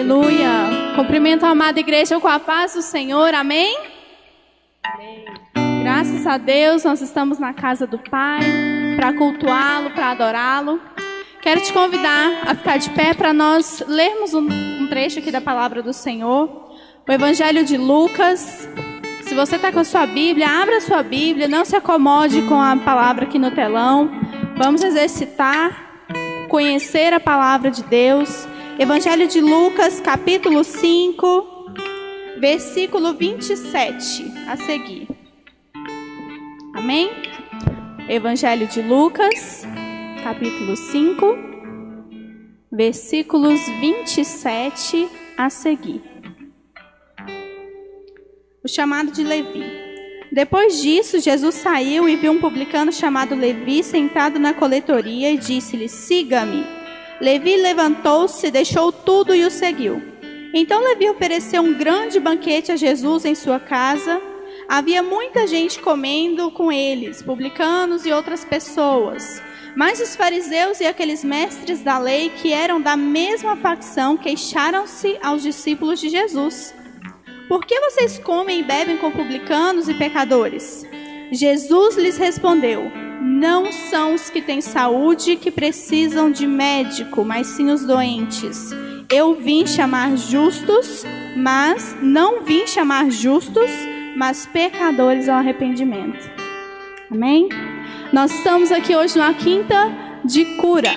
Aleluia. Cumprimento a amada igreja com a paz do Senhor. Amém? Amém. Graças a Deus, nós estamos na casa do Pai para cultuá-lo, para adorá-lo. Quero te convidar a ficar de pé para nós lermos um trecho aqui da palavra do Senhor. O Evangelho de Lucas. Se você está com a sua Bíblia, abra a sua Bíblia. Não se acomode com a palavra aqui no telão. Vamos exercitar, conhecer a palavra de Deus. Evangelho de Lucas, capítulo 5, versículo 27, a seguir. Amém? Evangelho de Lucas, capítulo 5, versículos 27, a seguir. O chamado de Levi. Depois disso, Jesus saiu e viu um publicano chamado Levi sentado na coletoria e disse-lhe: siga-me. Levi levantou-se, deixou tudo e o seguiu. Então Levi ofereceu um grande banquete a Jesus em sua casa. Havia muita gente comendo com eles, publicanos e outras pessoas. Mas os fariseus e aqueles mestres da lei, que eram da mesma facção, queixaram-se aos discípulos de Jesus: por que vocês comem e bebem com publicanos e pecadores? Jesus lhes respondeu: não são os que têm saúde que precisam de médico, mas sim os doentes. Eu vim chamar justos, mas não vim chamar justos, mas pecadores ao arrependimento. Amém? Nós estamos aqui hoje numa quinta de cura.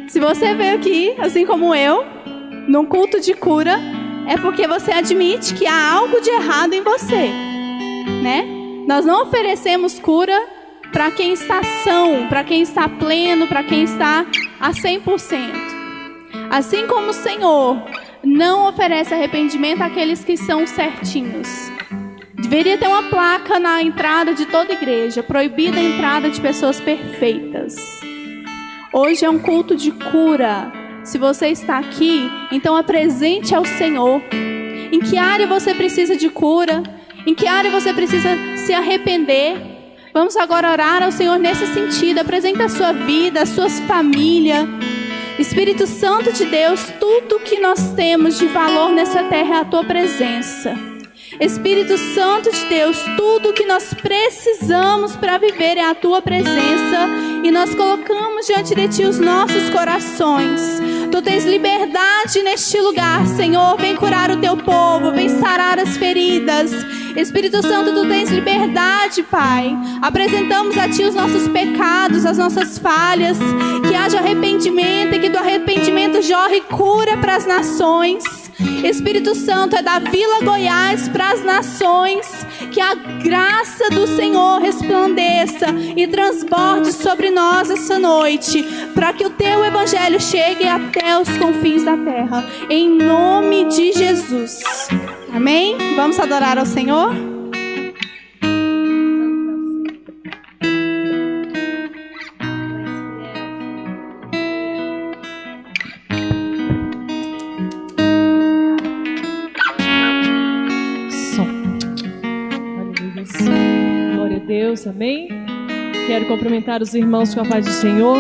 Se você veio aqui, assim como eu, num culto de cura, é porque você admite que há algo de errado em você, né? Nós não oferecemos cura para quem está são, para quem está pleno, para quem está a 100%. Assim como o Senhor não oferece arrependimento àqueles que são certinhos. Deveria ter uma placa na entrada de toda igreja: proibida a entrada de pessoas perfeitas. Hoje é um culto de cura. Se você está aqui, então apresente ao Senhor. Em que área você precisa de cura? Em que área você precisa se arrepender? Vamos agora orar ao Senhor nesse sentido. Apresenta a sua vida, a sua família. Espírito Santo de Deus, tudo que nós temos de valor nessa terra é a tua presença. Espírito Santo de Deus, tudo que nós precisamos para viver é a tua presença. E nós colocamos diante de ti os nossos corações. Tu tens liberdade neste lugar, Senhor. Vem curar o teu povo, vem sarar as feridas. Espírito Santo, tu tens liberdade, Pai. Apresentamos a ti os nossos pecados, as nossas falhas. Que haja arrependimento e que do arrependimento jorre cura para as nações. Espírito Santo, é da Vila Goiás para as nações. Que a graça do Senhor resplandeça e transborde sobre nós essa noite, para que o teu evangelho chegue até os confins da terra, em nome de Jesus. Amém? Vamos adorar ao Senhor? Glória a Deus, amém? Quero cumprimentar os irmãos com a paz do Senhor.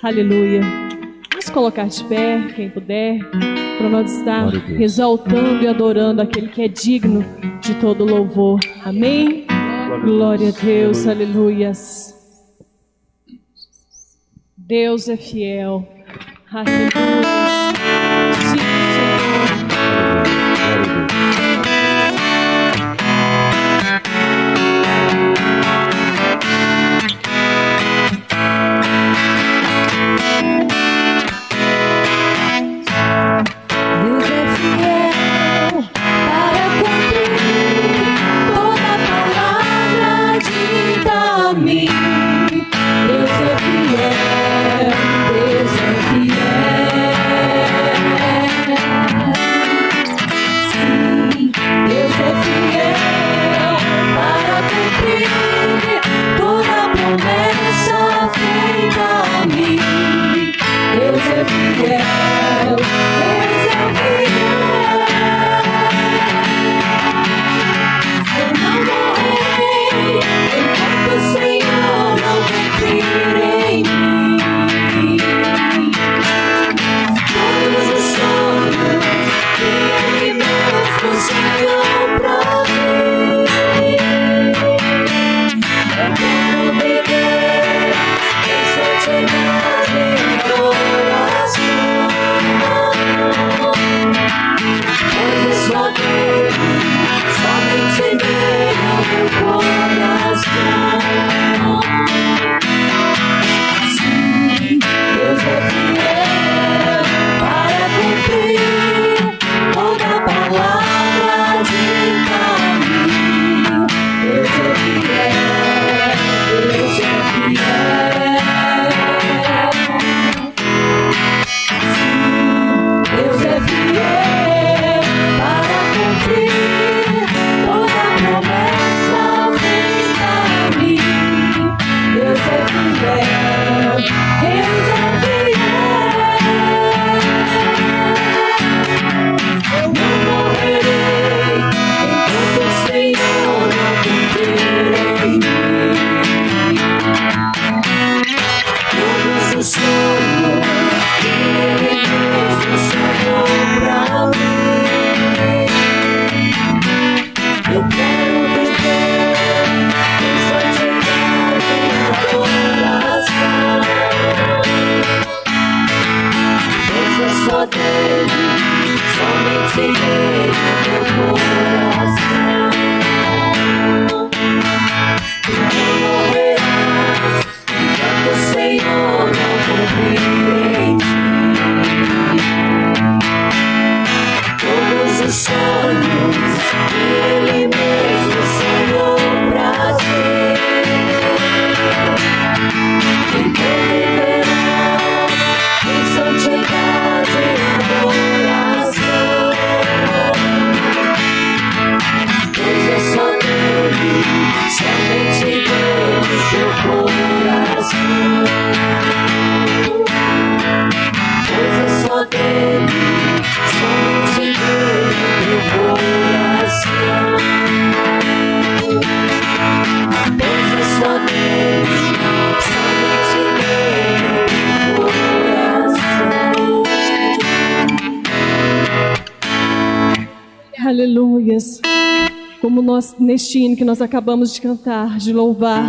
Aleluia. Vamos colocar de pé, quem puder, para nós estar exaltando e adorando aquele que é digno de todo louvor. Amém? Glória a Deus, aleluias. Deus é fiel. Aleluia. Sim, Senhor. Deus é fiel, Deus é fiel. só dele, somente nele, meu coração. Tu não morrerás, enquanto o Senhor não cumprir em ti todos os sonhos que Ele mesmo sonhou pra ti. Então viverás em santidade e adoração, pois é só dele, somente dele, teu coração. Pois é só dele, somente dele, teu coração. Pois é só dele, somente dele, teu coração. Aleluias. Como nós, neste hino que nós acabamos de cantar, de louvar,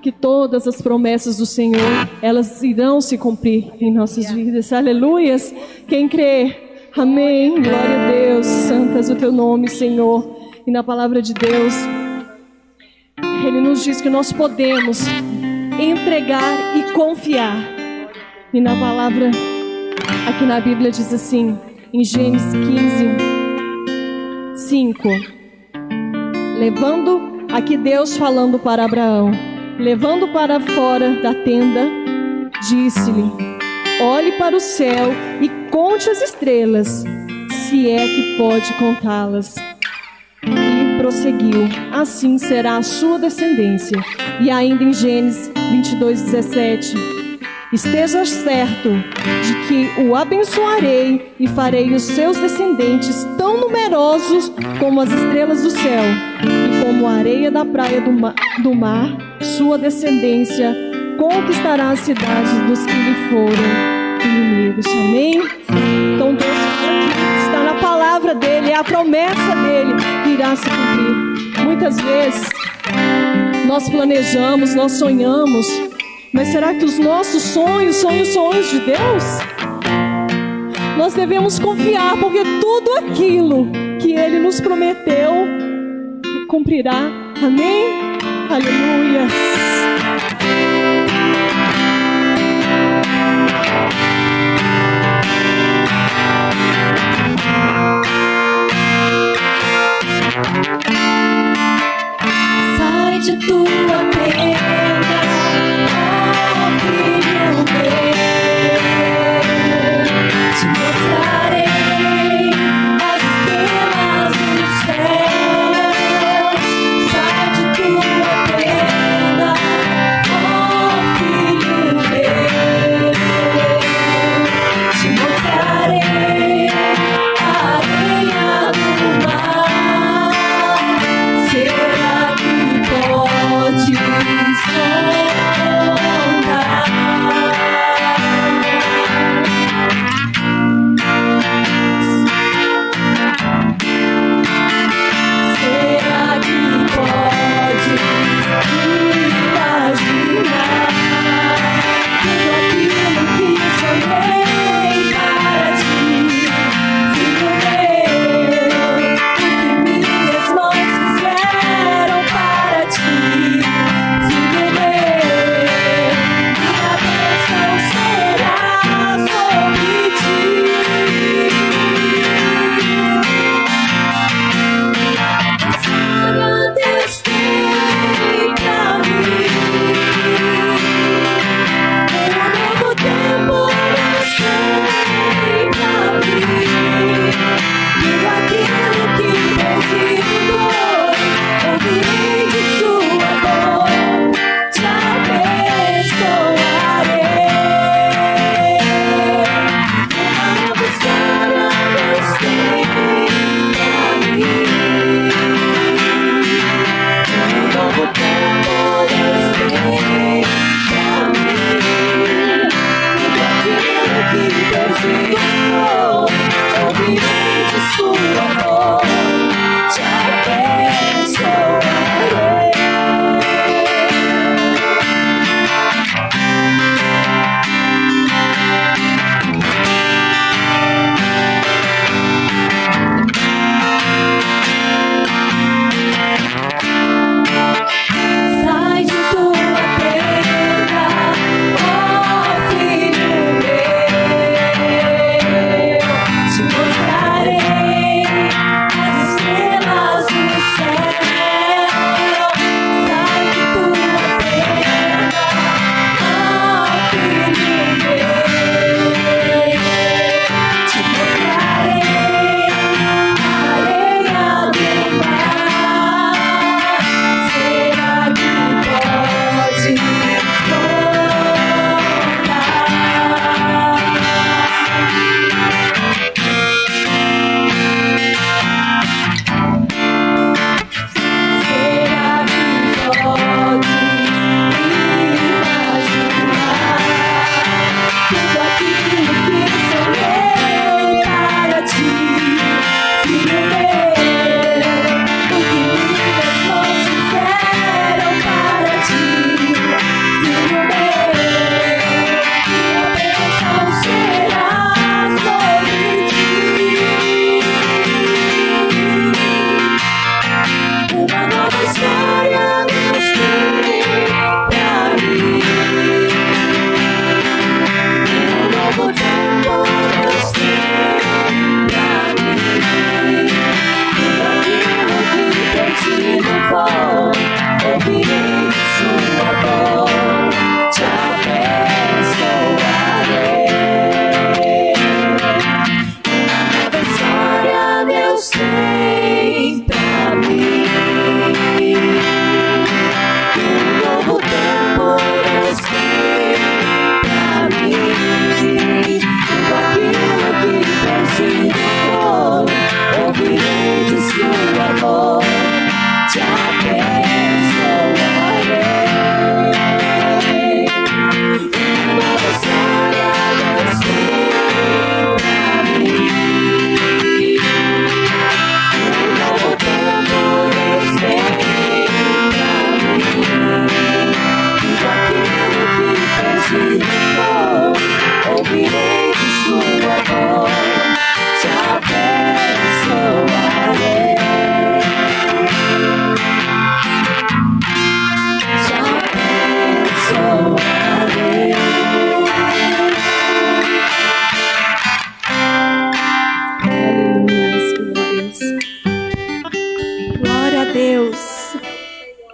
que todas as promessas do Senhor, elas irão se cumprir em nossas vidas. Aleluias. Quem crê? Amém. Glória a Deus. Santas o teu nome, Senhor. E na palavra de Deus, Ele nos diz que nós podemos entregar e confiar. E na palavra, aqui na Bíblia diz assim, em Gênesis 15:5, levando, aqui Deus falando para Abraão, levando para fora da tenda, disse-lhe: olhe para o céu e conte as estrelas, se é que pode contá-las. E prosseguiu: assim será a sua descendência. E ainda em Gênesis 22:17, esteja certo de que o abençoarei e farei os seus descendentes tão numerosos como as estrelas do céu e como a areia da praia do mar. Sua descendência conquistará as cidades dos que lhe foram inimigos. Amém? Então Deus fala que está na palavra dele, é a promessa dele que irá se cumprir. Muitas vezes nós planejamos, nós sonhamos, mas será que os nossos sonhos são os sonhos de Deus? Nós devemos confiar, porque tudo aquilo que Ele nos prometeu cumprirá. Amém? Aleluia. Sai de tua tenda, ó filho meu, te mostrarei as estrelas do céu. Sai de tua tenda, ó filho meu,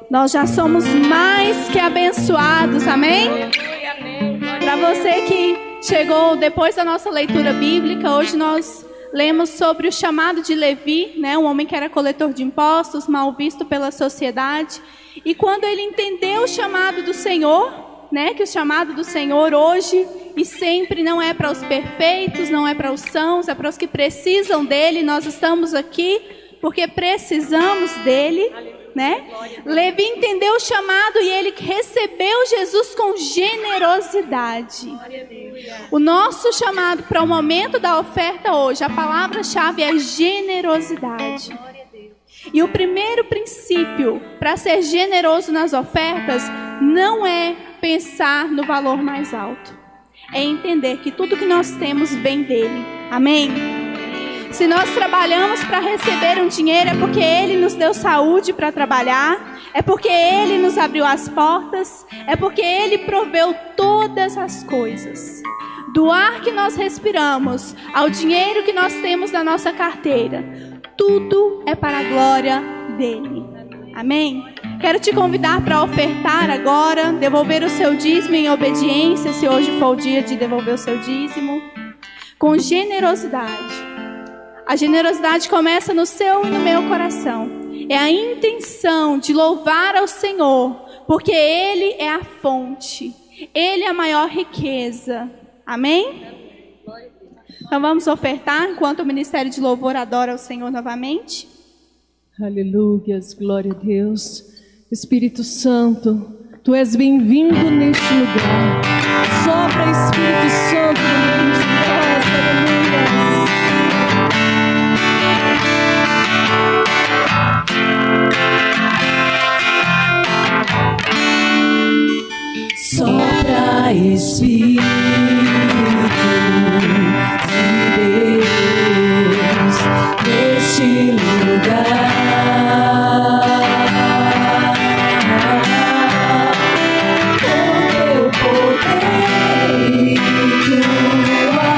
Nós já somos mais que abençoados, amém? Para você que chegou depois da nossa leitura bíblica, hoje nós lemos sobre o chamado de Levi, né, um homem que era coletor de impostos, mal visto pela sociedade. E quando ele entendeu o chamado do Senhor, né, que o chamado do Senhor hoje e sempre não é para os perfeitos, não é para os sãos, é para os que precisam dele. Nós estamos aqui porque precisamos dele, né? Levi entendeu o chamado e ele recebeu Jesus com generosidade. O nosso chamado para o momento da oferta hoje, a palavra-chave é generosidade. E o primeiro princípio para ser generoso nas ofertas não é pensar no valor mais alto. É entender que tudo que nós temos vem dele. Amém? Se nós trabalhamos para receber um dinheiro, é porque Ele nos deu saúde para trabalhar, é porque Ele nos abriu as portas, é porque Ele proveu todas as coisas. Do ar que nós respiramos, ao dinheiro que nós temos na nossa carteira, tudo é para a glória dEle. Amém? Quero te convidar para ofertar agora, devolver o seu dízimo em obediência, se hoje for o dia de devolver o seu dízimo, com generosidade. A generosidade começa no seu e no meu coração. É a intenção de louvar ao Senhor, porque Ele é a fonte. Ele é a maior riqueza. Amém? Então vamos ofertar enquanto o Ministério de Louvor adora o Senhor novamente. Aleluias, glória a Deus. Espírito Santo, Tu és bem-vindo neste lugar. Sopra, Espírito Santo, no meio de nós. Aleluias. Sopra, Espírito de Deus, neste lugar. Com teu poder e tua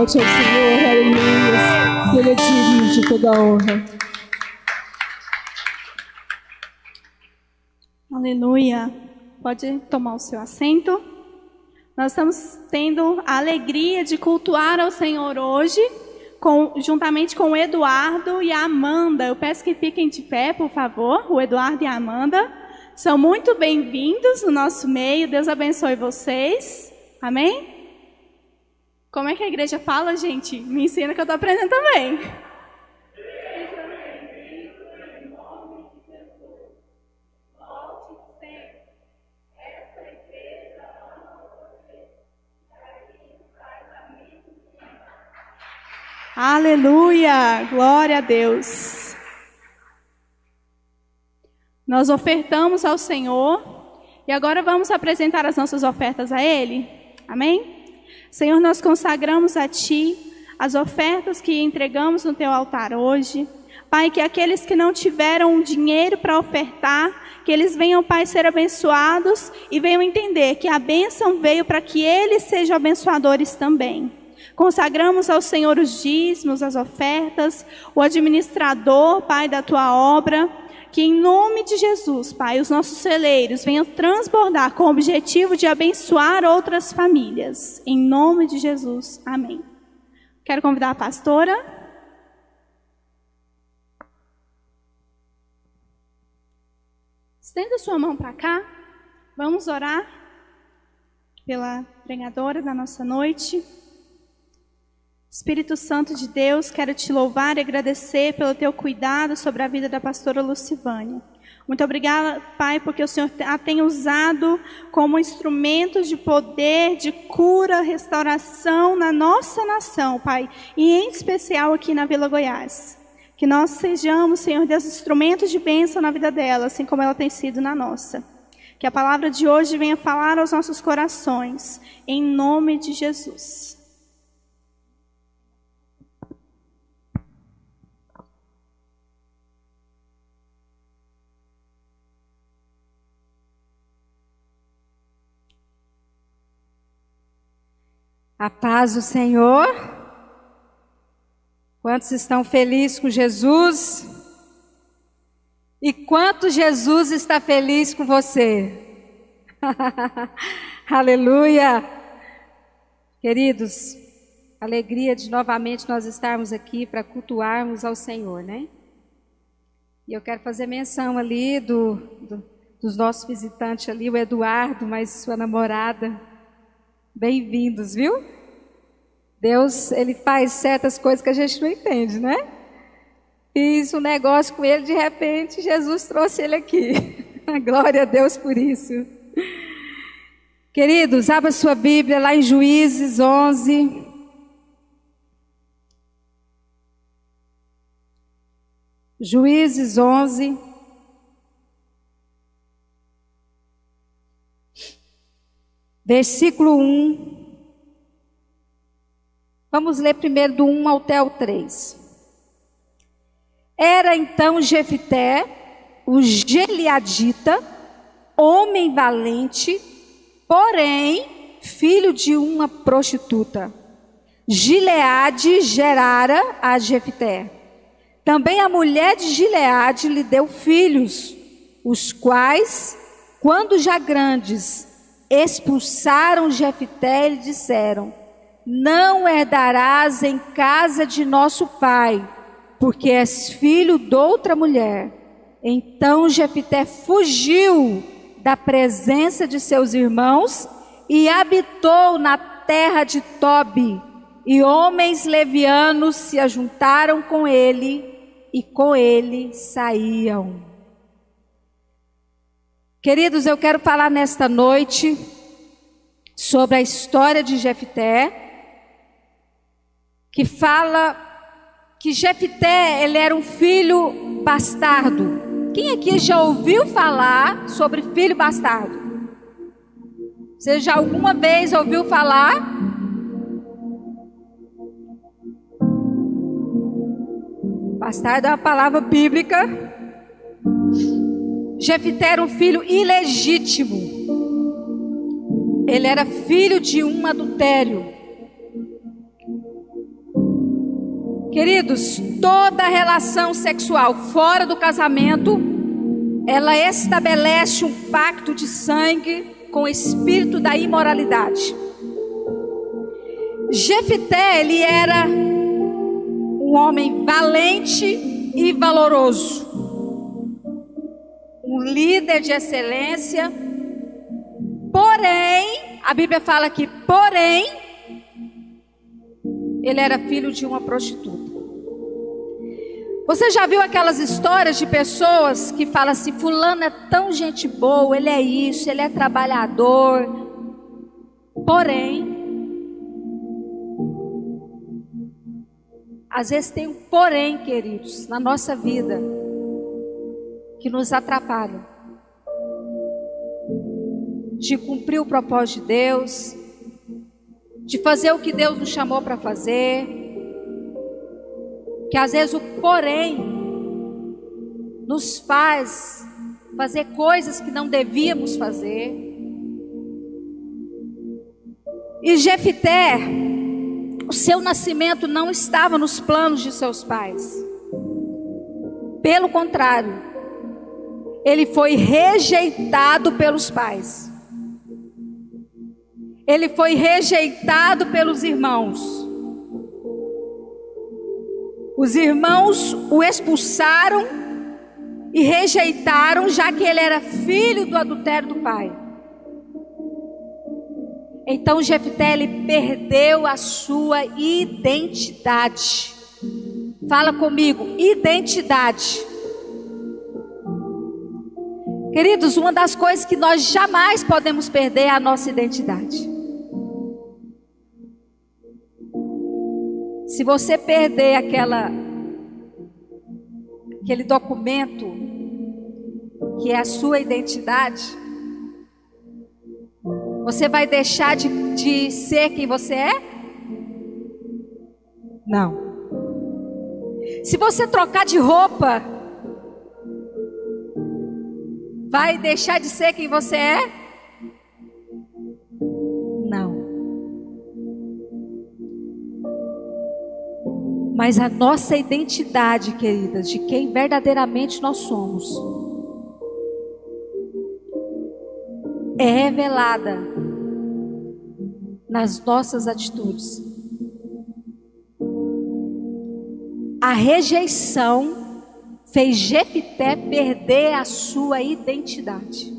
exalte ao Senhor, aleluia, que Ele é digno de toda a honra. Aleluia. Pode tomar o seu assento. Nós estamos tendo a alegria de cultuar ao Senhor hoje, juntamente com o Eduardo e a Amanda. Eu peço que fiquem de pé, por favor. O Eduardo e a Amanda são muito bem-vindos no nosso meio. Deus abençoe vocês. Amém? Como é que a igreja fala, gente? Me ensina que eu estou aprendendo também. Aleluia! Glória a Deus! Nós ofertamos ao Senhor e agora vamos apresentar as nossas ofertas a Ele. Amém? Senhor, nós consagramos a Ti as ofertas que entregamos no Teu altar hoje. Pai, que aqueles que não tiveram dinheiro para ofertar, que eles venham, Pai, ser abençoados e venham entender que a bênção veio para que eles sejam abençoadores também. Consagramos ao Senhor os dízimos, as ofertas, o administrador, Pai, da Tua obra, que em nome de Jesus, Pai, os nossos celeiros venham transbordar com o objetivo de abençoar outras famílias. Em nome de Jesus, amém. Quero convidar a pastora. Estenda sua mão para cá, vamos orar pela pregadora da nossa noite. Espírito Santo de Deus, quero te louvar e agradecer pelo teu cuidado sobre a vida da pastora Lucivânia. Muito obrigada, Pai, porque o Senhor a tem usado como instrumento de poder, de cura, restauração na nossa nação, Pai, e em especial aqui na Vila Goiás. Que nós sejamos, Senhor Deus, instrumentos de bênção na vida dela, assim como ela tem sido na nossa. Que a palavra de hoje venha falar aos nossos corações, em nome de Jesus. A paz do Senhor. Quantos estão felizes com Jesus? E quanto Jesus está feliz com você? Aleluia! Queridos, alegria de novamente nós estarmos aqui para cultuarmos ao Senhor, né? E eu quero fazer menção ali dos nossos visitantes ali, o Eduardo, mais sua namorada. Bem-vindos, viu? Deus, Ele faz certas coisas que a gente não entende, né? Fiz um negócio com ele, de repente, Jesus trouxe ele aqui. Glória a Deus por isso. Queridos, abra sua Bíblia lá em Juízes 11. Juízes 11. Versículo 1. Vamos ler primeiro do 1 até o 3. Era então Jefté, o gileadita, homem valente, porém filho de uma prostituta. Gileade gerara a Jefté. Também a mulher de Gileade lhe deu filhos, os quais, quando já grandes, expulsaram Jefté e lhe disseram: não herdarás em casa de nosso pai, porque és filho de outra mulher. Então Jefté fugiu da presença de seus irmãos e habitou na terra de Tobi, e homens levianos se ajuntaram com ele e com ele saíam. Queridos, eu quero falar nesta noite sobre a história de Jefté, que fala que Jefté, ele era um filho bastardo. Quem aqui já ouviu falar sobre filho bastardo? Você já alguma vez ouviu falar? Bastardo é uma palavra bíblica. Jefté era um filho ilegítimo. Ele era filho de um adultério. Queridos, toda relação sexual fora do casamento, ela estabelece um pacto de sangue com o espírito da imoralidade. Jefité, ele era um homem valente e valoroso, um líder de excelência. Porém, a Bíblia fala que, porém, ele era filho de uma prostituta. Você já viu aquelas histórias de pessoas que falam assim: fulano é tão gente boa, ele é isso, ele é trabalhador. Porém, às vezes tem um porém, queridos, na nossa vida, que nos atrapalha de cumprir o propósito de Deus, de fazer o que Deus nos chamou para fazer. Que às vezes o porém nos faz fazer coisas que não devíamos fazer. E Jefité, o seu nascimento não estava nos planos de seus pais. Pelo contrário, ele foi rejeitado pelos pais. Ele foi rejeitado pelos irmãos. Os irmãos o expulsaram e rejeitaram, já que ele era filho do adultério do pai. Então Jefité, ele perdeu a sua identidade. Fala comigo, identidade. Queridos, uma das coisas que nós jamais podemos perder é a nossa identidade. Se você perder aquele documento que é a sua identidade, você vai deixar de ser quem você é? Não. Se você trocar de roupa, vai deixar de ser quem você é? Não. Mas a nossa identidade, queridas, de quem verdadeiramente nós somos, é revelada nas nossas atitudes. A rejeição fez Jefité perder a sua identidade.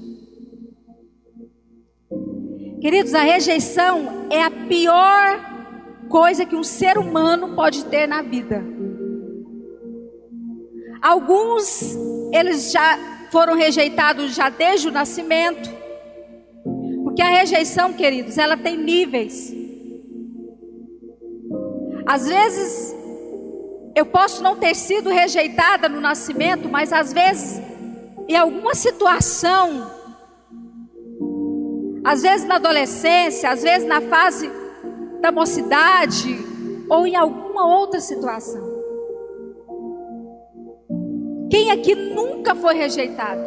Queridos, a rejeição é a pior coisa que um ser humano pode ter na vida. Alguns, eles já foram rejeitados já desde o nascimento. Porque a rejeição, queridos, ela tem níveis. Às vezes, eu posso não ter sido rejeitada no nascimento, mas às vezes, em alguma situação, às vezes na adolescência, às vezes na fase da mocidade, ou em alguma outra situação. Quem aqui nunca foi rejeitado?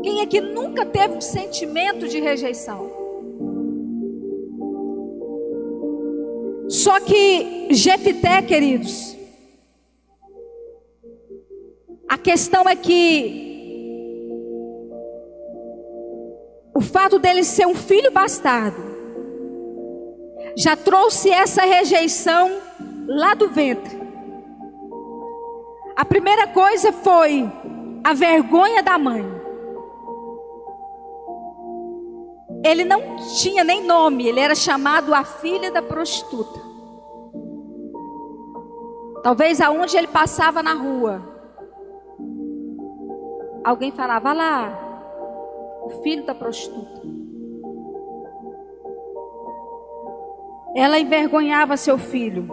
Quem aqui nunca teve um sentimento de rejeição? Só que Jefité, queridos, a questão é que o fato dele ser um filho bastardo já trouxe essa rejeição lá do ventre. A primeira coisa foi a vergonha da mãe. Ele não tinha nem nome, ele era chamado a filha da prostituta. Talvez aonde ele passava na rua, alguém falava: lá, o filho da prostituta. Ela envergonhava seu filho.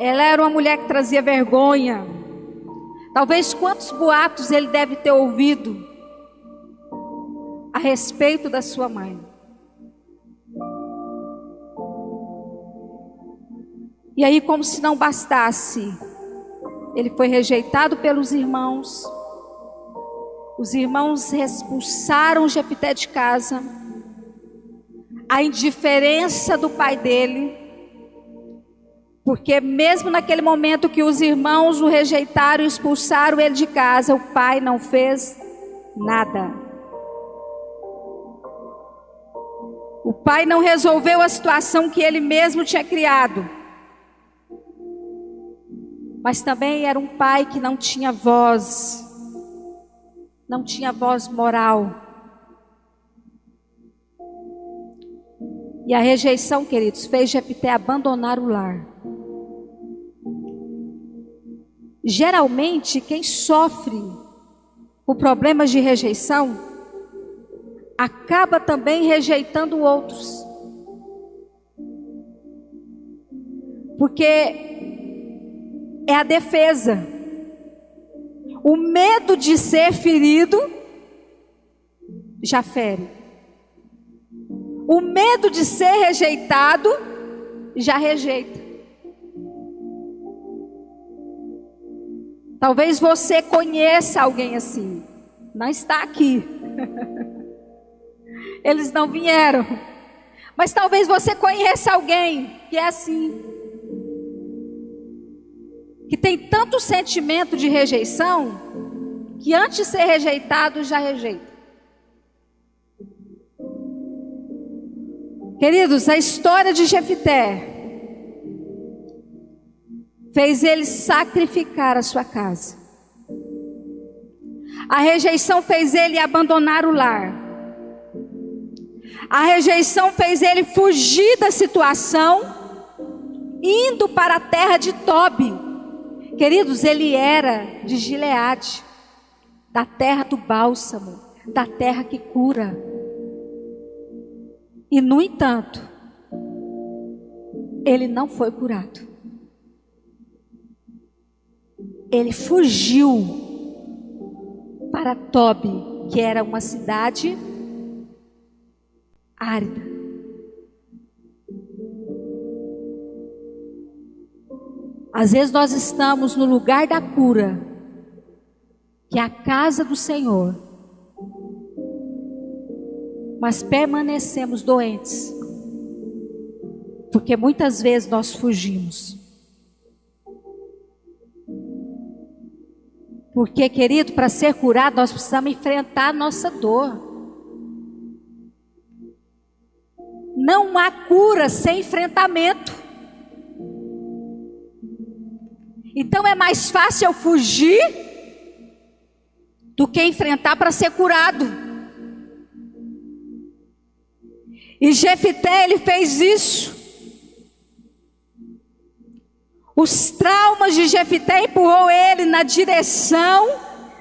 Ela era uma mulher que trazia vergonha. Talvez quantos boatos ele deve ter ouvido a respeito da sua mãe. E aí, como se não bastasse, ele foi rejeitado pelos irmãos. Os irmãos expulsaram Jefité de casa. a indiferença do pai dele, porque mesmo naquele momento que os irmãos o rejeitaram e expulsaram ele de casa, o pai não fez nada. O pai não resolveu a situação que ele mesmo tinha criado. Mas também era um pai que não tinha voz moral. E a rejeição, queridos, fez Jefté abandonar o lar. Geralmente, quem sofre com problemas de rejeição, acaba também rejeitando outros. Porque é a defesa. O medo de ser ferido já fere. O medo de ser rejeitado já rejeita. Talvez você conheça alguém assim. Não está aqui. Eles não vieram. Mas talvez você conheça alguém que é assim. Que tem tanto sentimento de rejeição, que antes de ser rejeitado, já rejeita. Queridos, a história de Jefté fez ele sacrificar a sua casa. A rejeição fez ele abandonar o lar. A rejeição fez ele fugir da situação, indo para a terra de Tobi. Queridos, ele era de Gileade, da terra do bálsamo, da terra que cura. E no entanto, ele não foi curado. Ele fugiu para Tobi, que era uma cidade árida. Às vezes nós estamos no lugar da cura, que é a casa do Senhor, mas permanecemos doentes, porque muitas vezes nós fugimos. Porque, querido, para ser curado, nós precisamos enfrentar a nossa dor. Não há cura sem enfrentamento. Então é mais fácil eu fugir do que enfrentar para ser curado. E Jefté, ele fez isso. Os traumas de Jefté empurrou ele na direção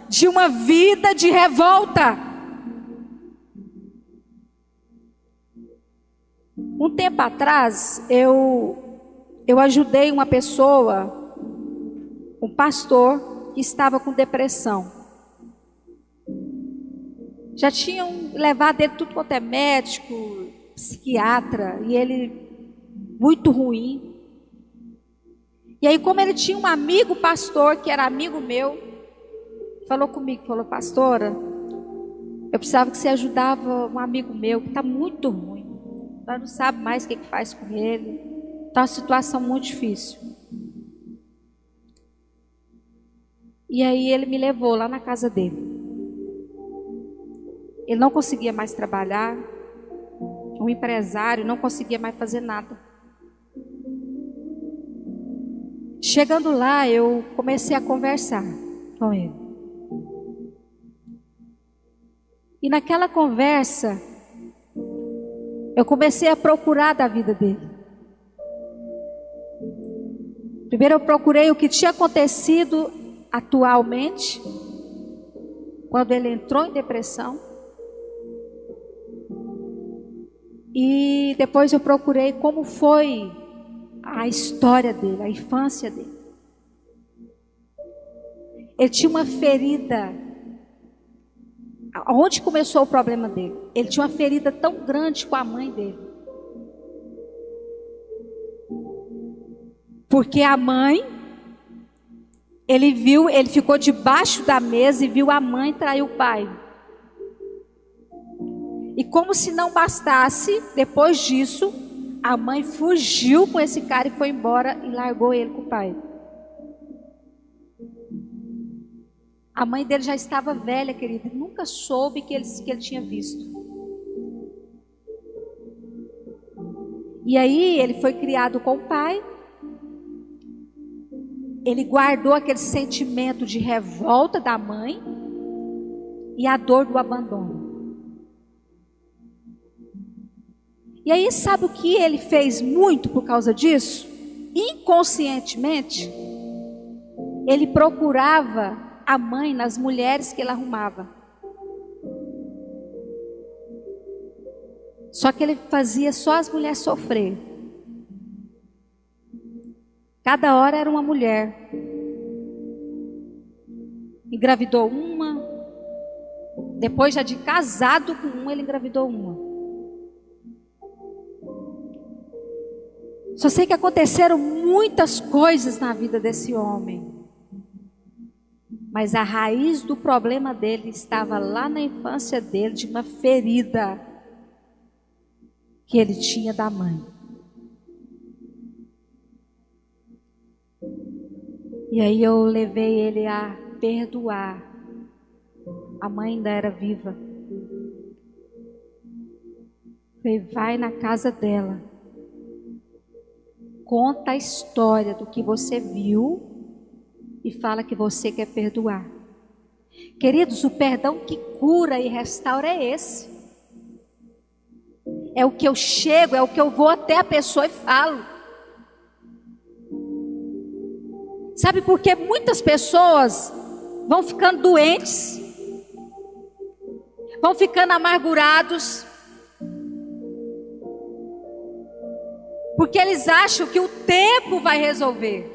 de uma vida de revolta. Um tempo atrás, eu ajudei uma pessoa, um pastor, que estava com depressão. Já tinham levado ele tudo quanto é médico, psiquiatra, e ele muito ruim. E aí, como ele tinha um amigo pastor, que era amigo meu, falou comigo, falou: pastora, eu precisava que você ajudava um amigo meu, que está muito ruim. Nós não sabe mais o que faz com ele. Está uma situação muito difícil. E aí ele me levou lá na casa dele. Ele não conseguia mais trabalhar. Um empresário, não conseguia mais fazer nada. Chegando lá, eu comecei a conversar com ele. E naquela conversa, eu comecei a procurar da vida dele. Primeiro eu procurei o que tinha acontecido atualmente, quando ele entrou em depressão. E depois eu procurei como foi a história dele, a infância dele. Ele tinha uma ferida. Onde começou o problema dele? Ele tinha uma ferida tão grande com a mãe dele. Porque a mãe, ele ficou debaixo da mesa e viu a mãe trair o pai. E como se não bastasse, depois disso, a mãe fugiu com esse cara e foi embora e largou ele com o pai. A mãe dele já estava velha, querida, e nunca soube que ele tinha visto. E aí ele foi criado com o pai. Ele guardou aquele sentimento de revolta da mãe e a dor do abandono. E aí sabe o que ele fez muito por causa disso? Inconscientemente, ele procurava a mãe nas mulheres que ele arrumava. Só que ele fazia só as mulheres sofrer. Cada hora era uma mulher. Engravidou uma. Depois já de casado com uma, ele engravidou uma. Só sei que aconteceram muitas coisas na vida desse homem. Mas a raiz do problema dele estava lá na infância dele, de uma ferida que ele tinha da mãe. E aí eu levei ele a perdoar. A mãe ainda era viva. Falei, vai na casa dela. Conta a história do que você viu e fala que você quer perdoar. Queridos, o perdão que cura e restaura é esse. É o que eu chego, é o que eu vou até a pessoa e falo. Sabe por que muitas pessoas vão ficando doentes, vão ficando amargurados? Porque eles acham que o tempo vai resolver.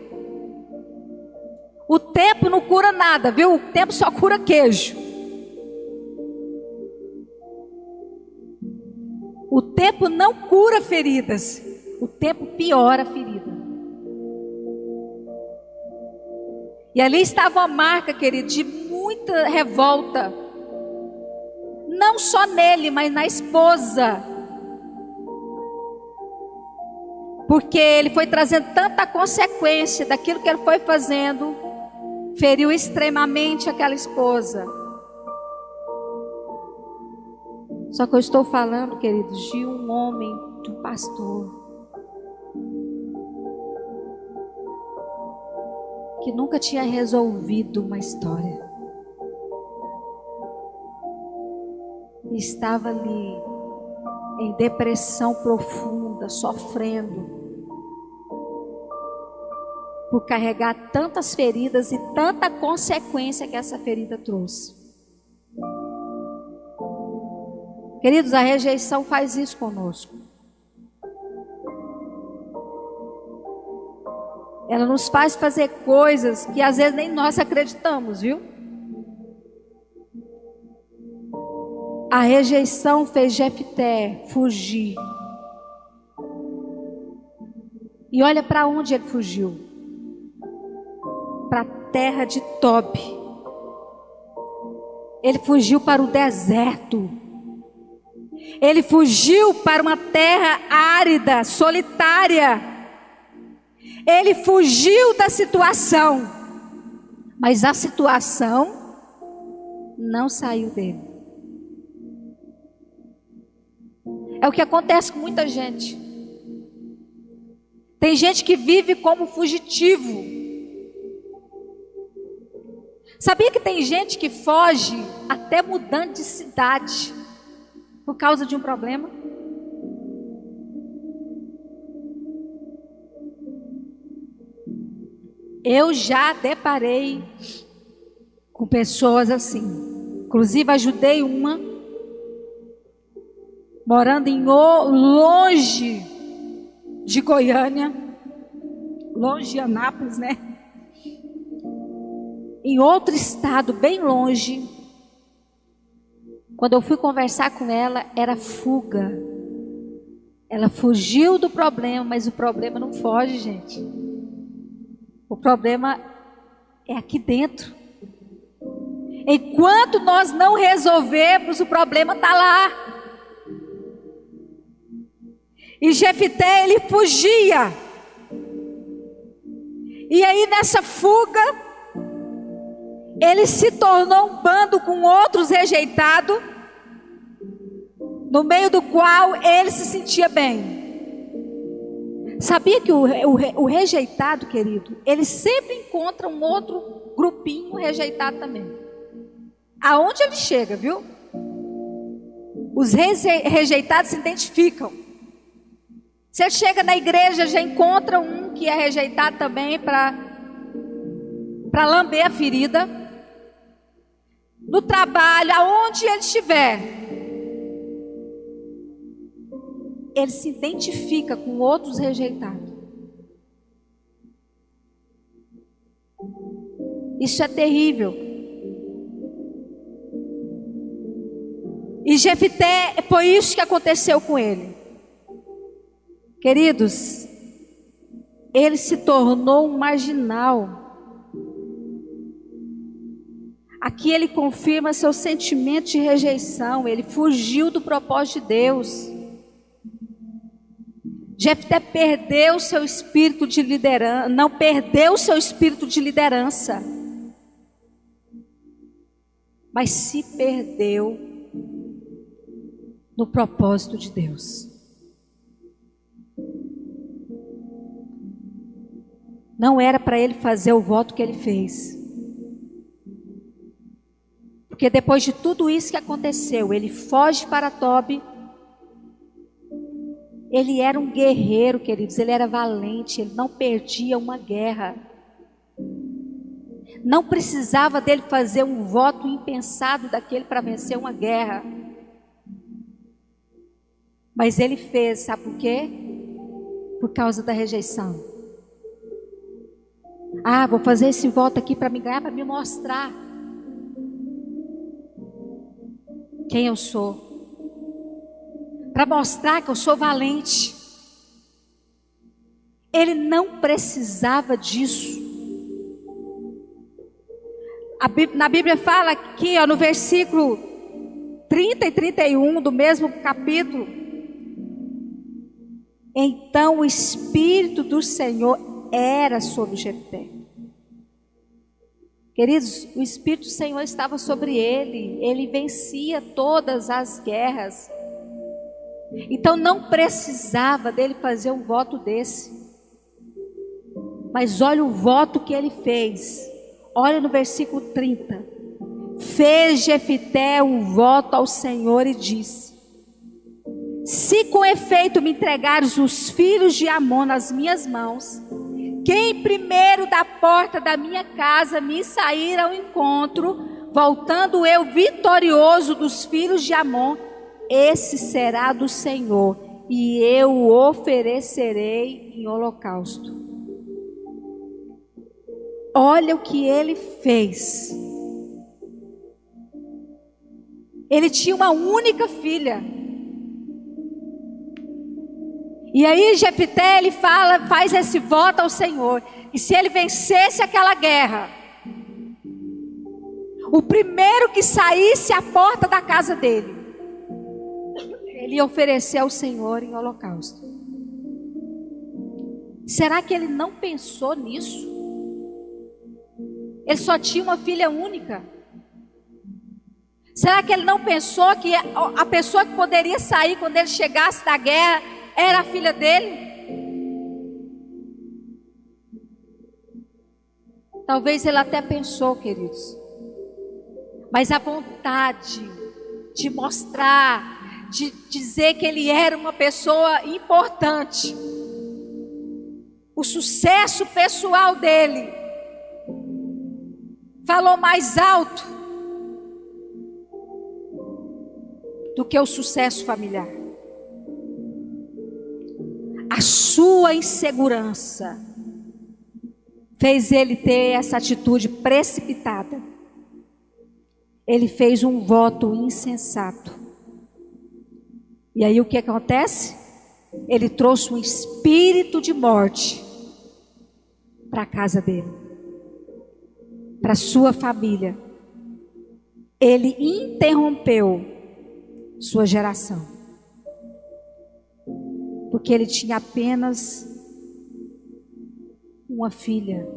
O tempo não cura nada, viu? O tempo só cura queijo. O tempo não cura feridas. O tempo piora a ferida. E ali estava uma marca, querido, de muita revolta. Não só nele, mas na esposa. Porque ele foi trazendo tanta consequência daquilo que ele foi fazendo. Feriu extremamente aquela esposa. Só que eu estou falando, queridos, de um homem, de um pastor, que nunca tinha resolvido uma história. E estava ali, em depressão profunda, sofrendo, por carregar tantas feridas e tanta consequência que essa ferida trouxe. Queridos, a rejeição faz isso conosco. Ela nos faz fazer coisas que às vezes nem nós acreditamos, viu? A rejeição fez Jefté fugir. E olha para onde ele fugiu. Para a terra de Tob. Ele fugiu para o deserto. Ele fugiu para uma terra árida, solitária. Ele fugiu da situação. Mas a situação não saiu dele. É o que acontece com muita gente. Tem gente que vive como fugitivo. Sabia que tem gente que foge até mudando de cidade por causa de um problema? Eu já deparei com pessoas assim. Inclusive ajudei uma morando longe de Goiânia, longe de Anápolis, né? Em outro estado, bem longe. Quando eu fui conversar com ela, era fuga. Ela fugiu do problema, mas o problema não foge, gente. O problema é aqui dentro. Enquanto nós não resolvermos, o problema está lá. E Jefté, ele fugia. E aí nessa fuga, ele se tornou um bando com outros rejeitados, no meio do qual ele se sentia bem. Sabia que o rejeitado, querido, ele sempre encontra um outro grupinho rejeitado também. Aonde ele chega, viu? Os rejeitados se identificam. Você chega na igreja, já encontra um que é rejeitado também para lamber a ferida. No trabalho, aonde ele estiver, ele se identifica com outros rejeitados. Isso é terrível. E Jefté, foi isso que aconteceu com ele. Queridos, ele se tornou um marginal. Aqui ele confirma seu sentimento de rejeição. Ele fugiu do propósito de Deus. Jefté perdeu seu espírito de liderança, não perdeu seu espírito de liderança, mas se perdeu no propósito de Deus. Não era para ele fazer o voto que ele fez. Porque depois de tudo isso que aconteceu, ele foge para Tobi. Ele era um guerreiro, queridos, ele era valente, ele não perdia uma guerra. Não precisava dele fazer um voto impensado daquele para vencer uma guerra. Mas ele fez, sabe por quê? Por causa da rejeição. Ah, vou fazer esse voto aqui para me ganhar, para me mostrar quem eu sou. Para mostrar que eu sou valente. Ele não precisava disso. Na Bíblia fala aqui, ó, no versículo 30 e 31 do mesmo capítulo. Então o Espírito do Senhor era sobre Jefté. Queridos, o Espírito do Senhor estava sobre ele. Ele vencia todas as guerras. Então não precisava dele fazer um voto desse. Mas olha o voto que ele fez. Olha no versículo 30. Fez Jefté um voto ao Senhor e disse: se com efeito me entregares os filhos de Amon nas minhas mãos, quem primeiro da porta da minha casa me sair ao encontro, voltando eu vitorioso dos filhos de Amon, esse será do Senhor, e eu o oferecerei em holocausto. Olha o que ele fez. Ele tinha uma única filha. E aí Jefté, ele faz esse voto ao Senhor. E se ele vencesse aquela guerra, o primeiro que saísse à porta da casa dele, ele ia oferecer ao Senhor em holocausto. Será que ele não pensou nisso? Ele só tinha uma filha única. Será que ele não pensou que a pessoa que poderia sair quando ele chegasse da guerra era a filha dele? Talvez ele até pensou, queridos. Mas a vontade de mostrar, de dizer que ele era uma pessoa importante, o sucesso pessoal dele, falou mais alto do que o sucesso familiar. A sua insegurança fez ele ter essa atitude precipitada. Ele fez um voto insensato. E aí o que acontece? Ele trouxe um espírito de morte para a casa dele, para sua família. Ele interrompeu sua geração. porque ele tinha apenas uma filha.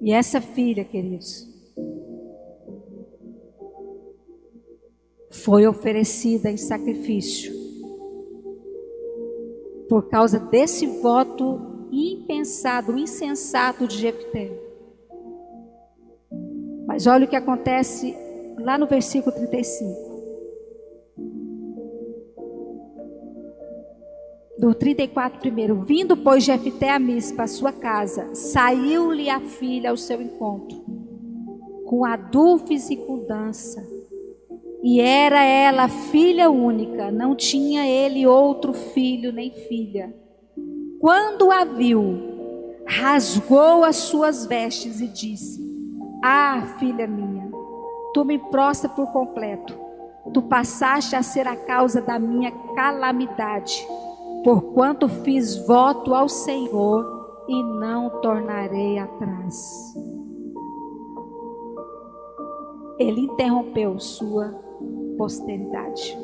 E essa filha, queridos, foi oferecida em sacrifício por causa desse voto impensado, insensato de Jefté. Mas olha o que acontece lá no versículo 35. Do 34 primeiro. Vindo, pois, Jefté a Mispa, a sua casa, saiu-lhe a filha ao seu encontro, com adufes e com dança. E era ela filha única, não tinha ele outro filho nem filha. Quando a viu, rasgou as suas vestes e disse: Ah, filha minha, tu me prostra por completo. Tu passaste a ser a causa da minha calamidade, porquanto fiz voto ao Senhor e não tornarei atrás. Ele interrompeu sua posteridade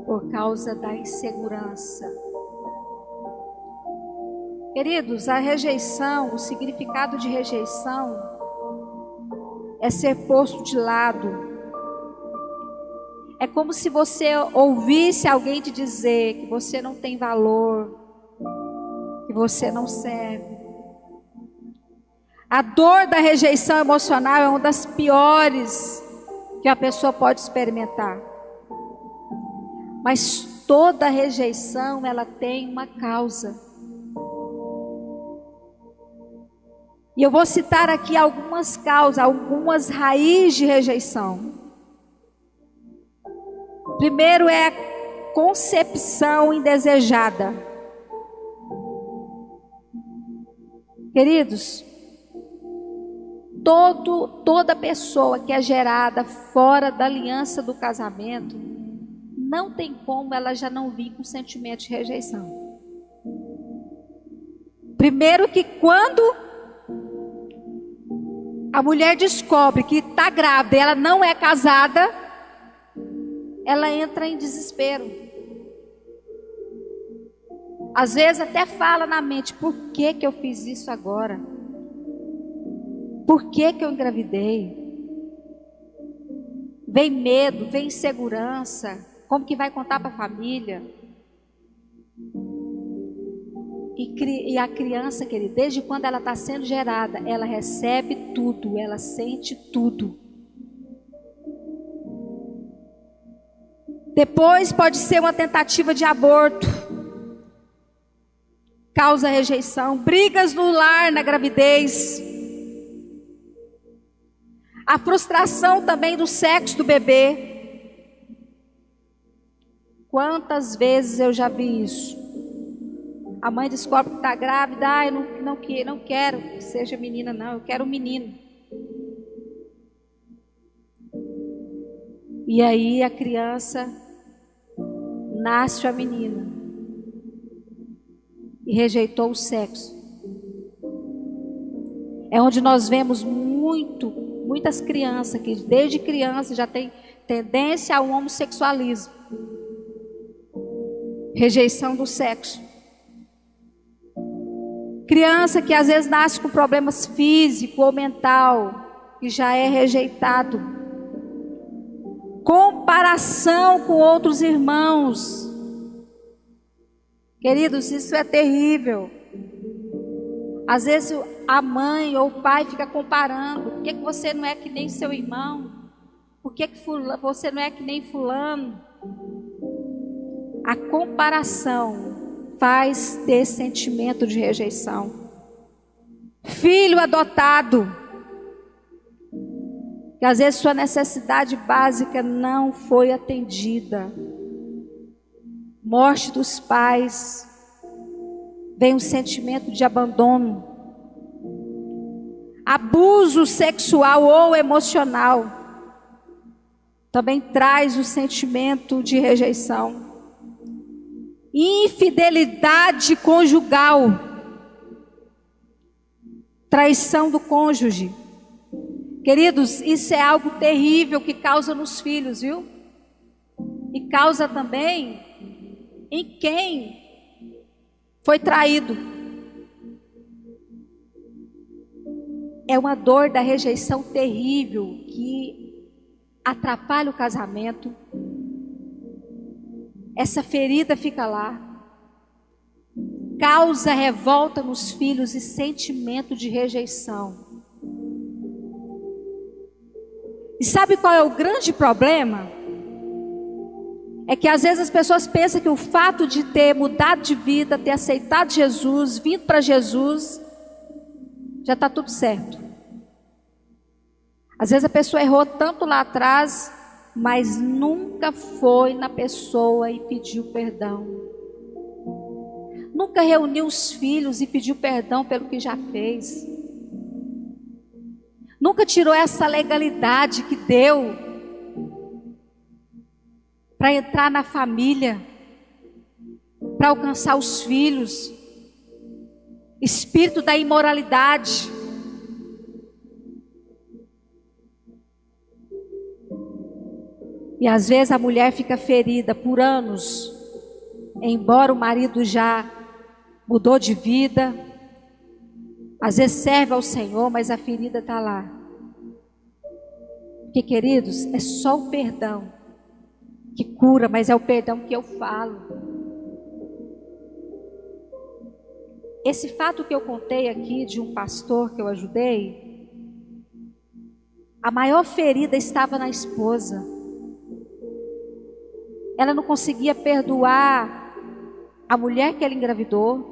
por causa da insegurança. Queridos, a rejeição, o significado de rejeição é ser posto de lado. É como se você ouvisse alguém te dizer que você não tem valor, que você não serve. A dor da rejeição emocional é uma das piores que a pessoa pode experimentar. Mas toda rejeição, ela tem uma causa. E eu vou citar aqui algumas causas, algumas raízes de rejeição. Primeiro é a concepção indesejada. Queridos, toda pessoa que é gerada fora da aliança do casamento, não tem como ela já não vir com sentimento de rejeição. Primeiro que quando a mulher descobre que está grávida e ela não é casada, ela entra em desespero. Às vezes até fala na mente: por que eu fiz isso agora? Por que eu engravidei? Vem medo, vem insegurança. Como que vai contar para a família? E a criança, querida, desde quando ela está sendo gerada, ela recebe tudo, ela sente tudo. Depois pode ser uma tentativa de aborto, causa rejeição, brigas no lar na gravidez, a frustração também do sexo do bebê. Quantas vezes eu já vi isso? A mãe descobre que está grávida: eu não quero que seja menina, não, eu quero um menino. E aí a criança nasce a menina e rejeitou o sexo. É onde nós vemos muitas crianças que desde criança já tem tendência ao homossexualismo, rejeição do sexo. Criança que às vezes nasce com problemas físicos ou mental e já é rejeitado. Comparação com outros irmãos. Queridos, isso é terrível. Às vezes a mãe ou o pai fica comparando: por que você não é que nem seu irmão? Por que você não é que nem fulano? A comparação faz ter sentimento de rejeição. Filho adotado, que às vezes sua necessidade básica não foi atendida. Morte dos pais, vem um sentimento de abandono. Abuso sexual ou emocional também traz o sentimento de rejeição. Infidelidade conjugal, traição do cônjuge. Queridos, isso é algo terrível que causa nos filhos, viu? e causa também em quem foi traído. É uma dor da rejeição terrível que atrapalha o casamento. Essa ferida fica lá. Causa revolta nos filhos e sentimento de rejeição. E sabe qual é o grande problema? É que às vezes as pessoas pensam que o fato de ter mudado de vida, ter aceitado Jesus, vindo para Jesus, já está tudo certo. Às vezes a pessoa errou tanto lá atrás, mas nunca foi na pessoa e pediu perdão. Nunca reuniu os filhos e pediu perdão pelo que já fez. Nunca tirou essa legalidade que deu para entrar na família, para alcançar os filhos. Espírito da imoralidade. E às vezes a mulher fica ferida por anos, embora o marido já mudou de vida, às vezes serve ao Senhor, mas a ferida está lá. Porque, queridos, é só o perdão que cura, mas é o perdão que eu falo. Esse fato que eu contei aqui de um pastor que eu ajudei, a maior ferida estava na esposa. Ela não conseguia perdoar a mulher que ela engravidou.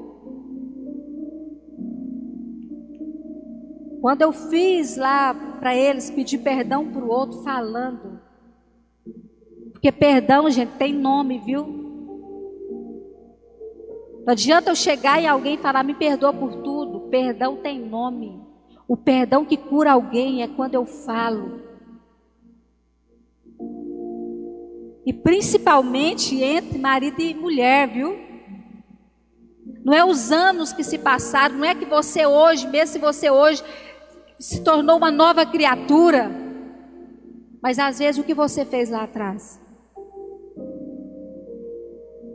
Quando eu fiz lá para eles pedir perdão para o outro, falando. Porque perdão, gente, tem nome, viu? Não adianta eu chegar em alguém e falar, me perdoa por tudo. Perdão tem nome. O perdão que cura alguém é quando eu falo. E principalmente entre marido e mulher, viu? Não é os anos que se passaram, não é que você hoje, mesmo se você hoje se tornou uma nova criatura, mas às vezes o que você fez lá atrás?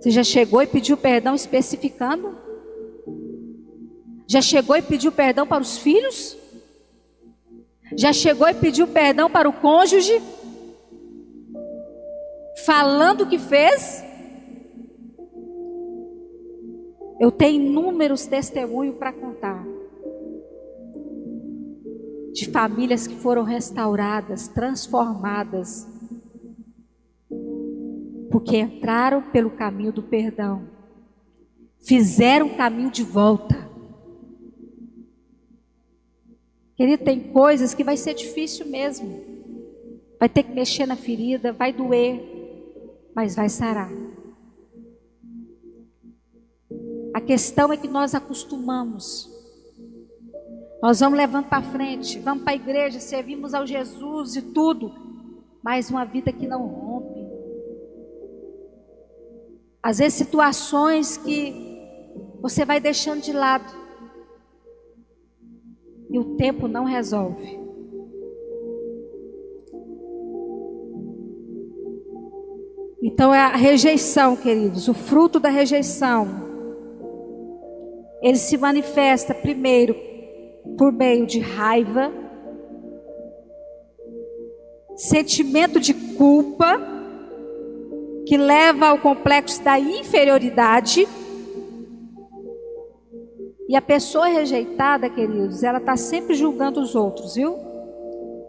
Você já chegou e pediu perdão especificando? Já chegou e pediu perdão para os filhos? Já chegou e pediu perdão para o cônjuge? Falando o que fez? Eu tenho inúmeros testemunhos para contar. De famílias que foram restauradas, transformadas. Porque entraram pelo caminho do perdão. Fizeram o caminho de volta. Querido, tem coisas que vai ser difícil mesmo. Vai ter que mexer na ferida, vai doer, mas vai sarar. A questão é que nós acostumamos. Nós vamos levando para frente, vamos para a igreja, servimos ao Jesus e tudo, mas uma vida que não rompe. Às vezes situações que você vai deixando de lado e o tempo não resolve. Então é a rejeição, queridos, o fruto da rejeição. Ele se manifesta primeiro por meio de raiva, sentimento de culpa, que leva ao complexo da inferioridade. E a pessoa rejeitada, queridos, ela está sempre julgando os outros, viu?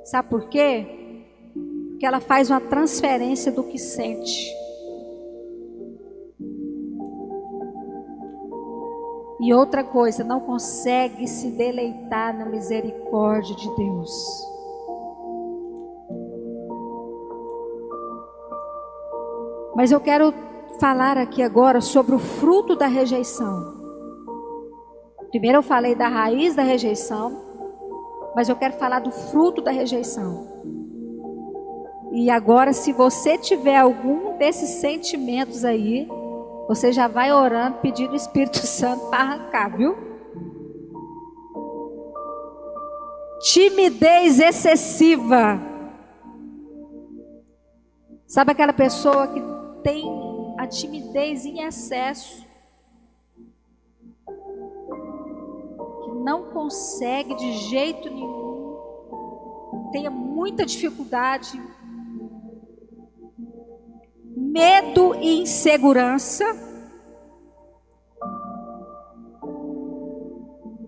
Sabe por quê? Porque ela faz uma transferência do que sente. E outra coisa, não consegue se deleitar na misericórdia de Deus. Mas eu quero falar aqui agora sobre o fruto da rejeição. Primeiro eu falei da raiz da rejeição, mas eu quero falar do fruto da rejeição. E agora, se você tiver algum desses sentimentos aí, você já vai orando, pedindo o Espírito Santo para arrancar, viu? Timidez excessiva. Sabe aquela pessoa que tem a timidez em excesso, que não consegue de jeito nenhum, tenha muita dificuldade, medo e insegurança.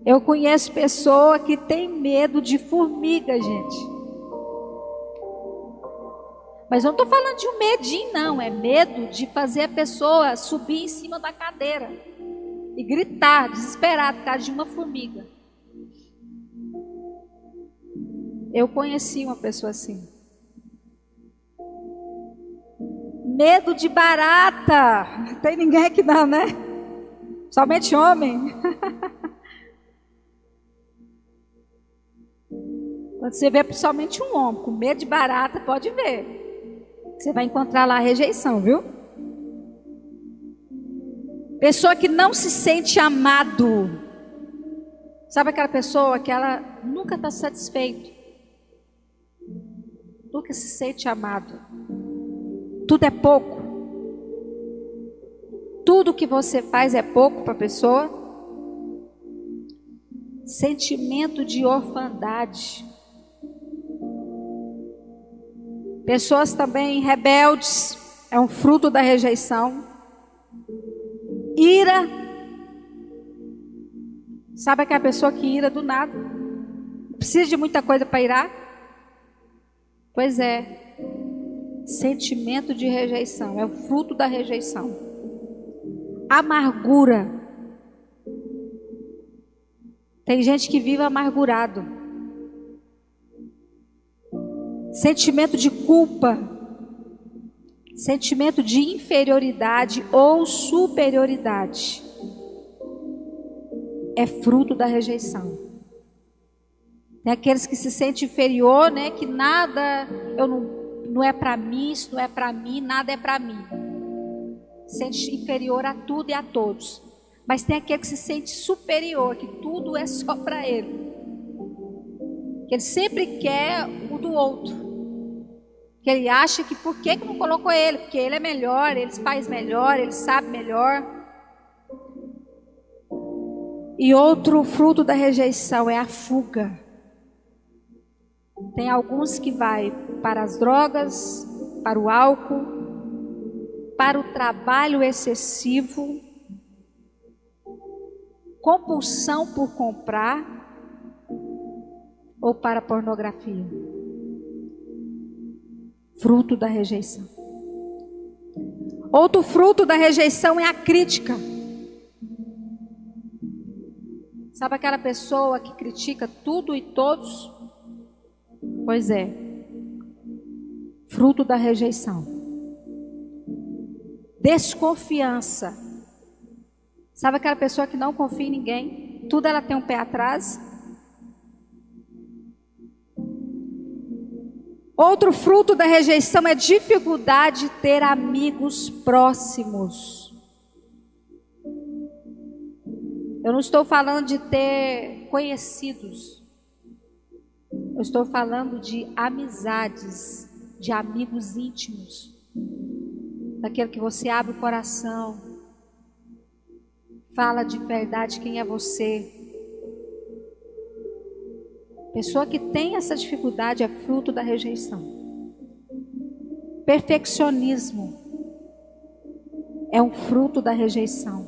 Eu conheço pessoa que tem medo de formiga, gente. Mas eu não estou falando de um medinho, não. É medo de fazer a pessoa subir em cima da cadeira e gritar, desesperado, por causa de uma formiga. Eu conheci uma pessoa assim. Medo de barata. Não tem ninguém aqui não, né? Somente homem. Quando você vê somente um homem com medo de barata, pode ver. Você vai encontrar lá a rejeição, viu? Pessoa que não se sente amado. Sabe aquela pessoa que ela nunca está satisfeita? Nunca se sente amado. Tudo é pouco. Tudo que você faz é pouco para a pessoa. Sentimento de orfandade. Pessoas também rebeldes, é um fruto da rejeição. Ira. Sabe aquela pessoa que ira do nada? Precisa de muita coisa para irar? Pois é. Sentimento de rejeição, é o fruto da rejeição. Amargura. Tem gente que vive amargurado. Sentimento de culpa, sentimento de inferioridade ou superioridade, é fruto da rejeição. Tem aqueles que se sentem inferior, né? Que nada, não é para mim, isso não é para mim, nada é para mim. Sente inferior a tudo e a todos. Mas tem aquele que se sente superior, que tudo é só para ele. Que ele sempre quer o do outro. Que ele acha que por que não colocou ele? Porque ele é melhor, ele faz melhor, ele sabe melhor. E outro fruto da rejeição é a fuga. Tem alguns que vai para as drogas, para o álcool, para o trabalho excessivo, compulsão por comprar ou para a pornografia. Fruto da rejeição. Outro fruto da rejeição é a crítica. Sabe aquela pessoa que critica tudo e todos? Pois é. Fruto da rejeição. Desconfiança. Sabe aquela pessoa que não confia em ninguém? Tudo ela tem um pé atrás. Outro fruto da rejeição é dificuldade de ter amigos próximos. Eu não estou falando de ter conhecidos. Eu estou falando de amizades, de amigos íntimos. Daquele que você abre o coração, fala de verdade quem é você. Pessoa que tem essa dificuldade é fruto da rejeição. Perfeccionismo é um fruto da rejeição.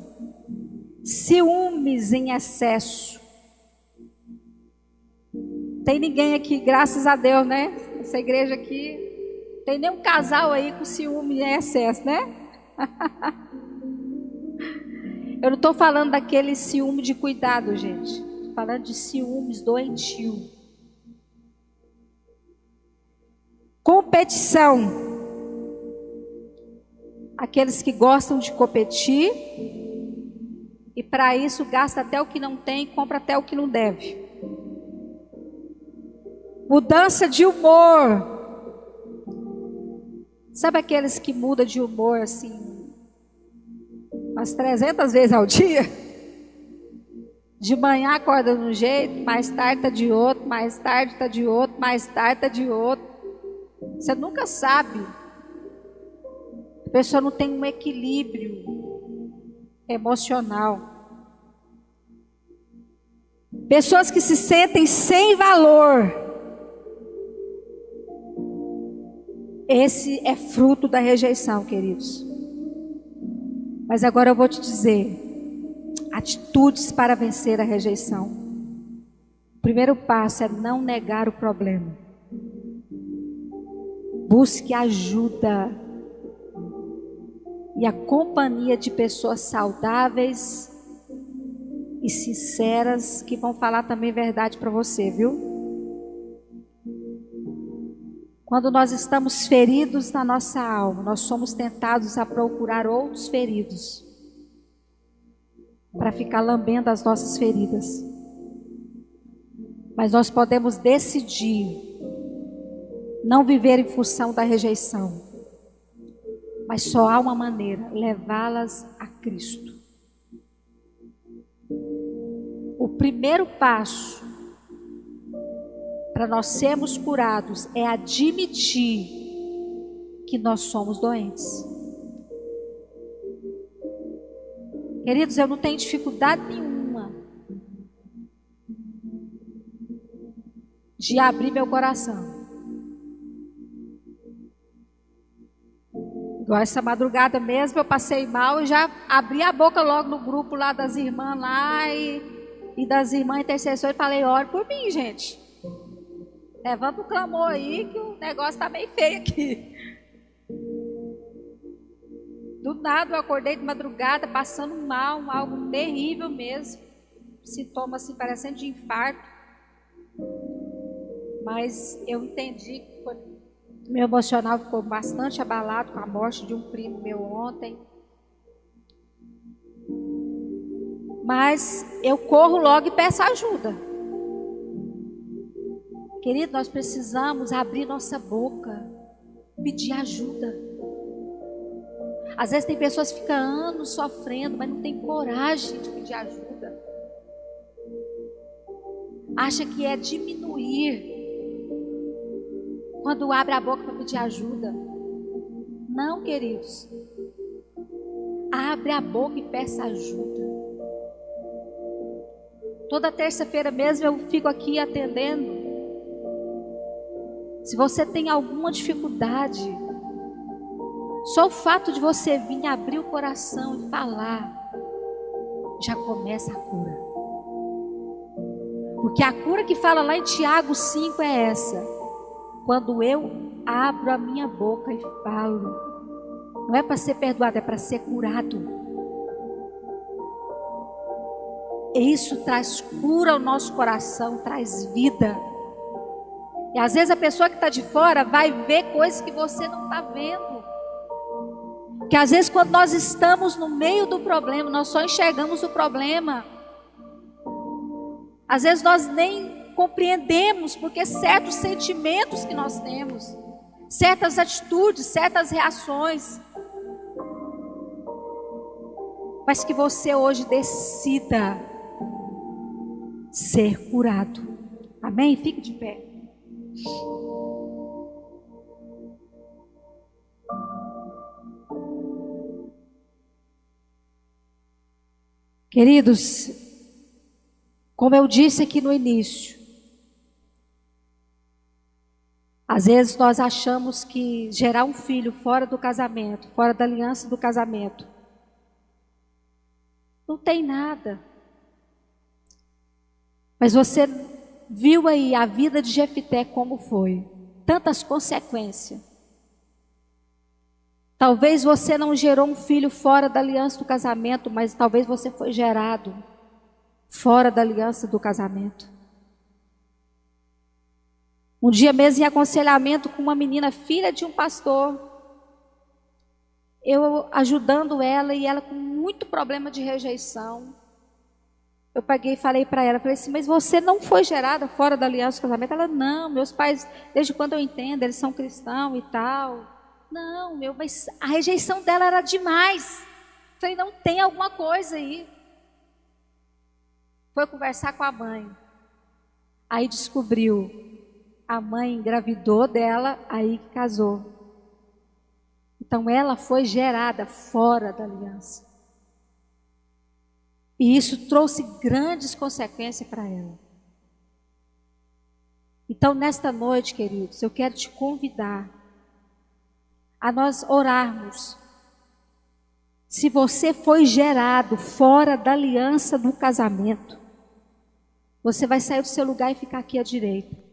Ciúmes em excesso. Tem ninguém aqui, graças a Deus, né? Essa igreja aqui, tem nenhum casal aí com ciúme em excesso, né? Eu não estou falando daquele ciúme de cuidado, gente. Estou falando de ciúmes doentio. Competição. Aqueles que gostam de competir e para isso gasta até o que não tem, compra até o que não deve. Mudança de humor. Sabe aqueles que mudam de humor assim umas 300 vezes ao dia? De manhã acorda de um jeito, mais tarde está de outro, mais tarde está de outro, mais tarde está de outro. Você nunca sabe. A pessoa não tem um equilíbrio emocional. Pessoas que se sentem sem valor. Esse é fruto da rejeição, queridos. Mas agora eu vou te dizer, atitudes para vencer a rejeição. O primeiro passo é não negar o problema. Busque ajuda e a companhia de pessoas saudáveis e sinceras que vão falar também verdade para você, viu? Quando nós estamos feridos na nossa alma, nós somos tentados a procurar outros feridos para ficar lambendo as nossas feridas. Mas nós podemos decidir não viver em função da rejeição, mas só há uma maneira: levá-las a Cristo. O primeiro passo para nós sermos curados é admitir que nós somos doentes. Queridos, eu não tenho dificuldade nenhuma de abrir meu coração. Igual essa madrugada mesmo, eu passei mal e já abri a boca logo no grupo lá das irmãs lá e das irmãs intercessores e falei: ore por mim, gente. Levanta um clamor aí que o negócio está bem feio aqui. Do nada eu acordei de madrugada passando mal, algo terrível mesmo. Sintoma assim parecendo de infarto. Mas eu entendi que meu emocional ficou bastante abalado com a morte de um primo meu ontem. Mas eu corro logo e peço ajuda. Querido, nós precisamos abrir nossa boca, pedir ajuda. Às vezes tem pessoas que ficam anos sofrendo, mas não tem coragem de pedir ajuda. Acha que é diminuir quando abre a boca para pedir ajuda. Não, queridos. Abre a boca e peça ajuda. Toda terça-feira mesmo eu fico aqui atendendo. Se você tem alguma dificuldade, só o fato de você vir abrir o coração e falar, já começa a cura. Porque a cura que fala lá em Tiago 5 é essa: quando eu abro a minha boca e falo, não é para ser perdoado, é para ser curado. E isso traz cura ao nosso coração, traz vida. E às vezes a pessoa que está de fora vai ver coisas que você não está vendo. Porque às vezes quando nós estamos no meio do problema, nós só enxergamos o problema. Às vezes nós nem compreendemos porque certos sentimentos que nós temos, certas atitudes, certas reações. Mas que você hoje decida ser curado. Amém? Fique de pé. Queridos, como eu disse aqui no início, às vezes nós achamos que gerar um filho fora do casamento, fora da aliança do casamento, não tem nada. Mas você viu aí a vida de Jefité como foi, tantas consequências. Talvez você não gerou um filho fora da aliança do casamento, mas talvez você foi gerado fora da aliança do casamento. Um dia mesmo em aconselhamento com uma menina, filha de um pastor, eu ajudando ela e ela com muito problema de rejeição. Eu peguei e falei para ela, falei assim: mas você não foi gerada fora da aliança do casamento? Ela: não, meus pais, desde quando eu entendo, eles são cristãos e tal. Não, mas a rejeição dela era demais. Falei: não, tem alguma coisa aí. Foi conversar com a mãe. Aí descobriu, a mãe engravidou dela, aí que casou. Então ela foi gerada fora da aliança. E isso trouxe grandes consequências para ela. Então, nesta noite, queridos, eu quero te convidar a nós orarmos. Se você foi gerado fora da aliança do casamento, você vai sair do seu lugar e ficar aqui à direita.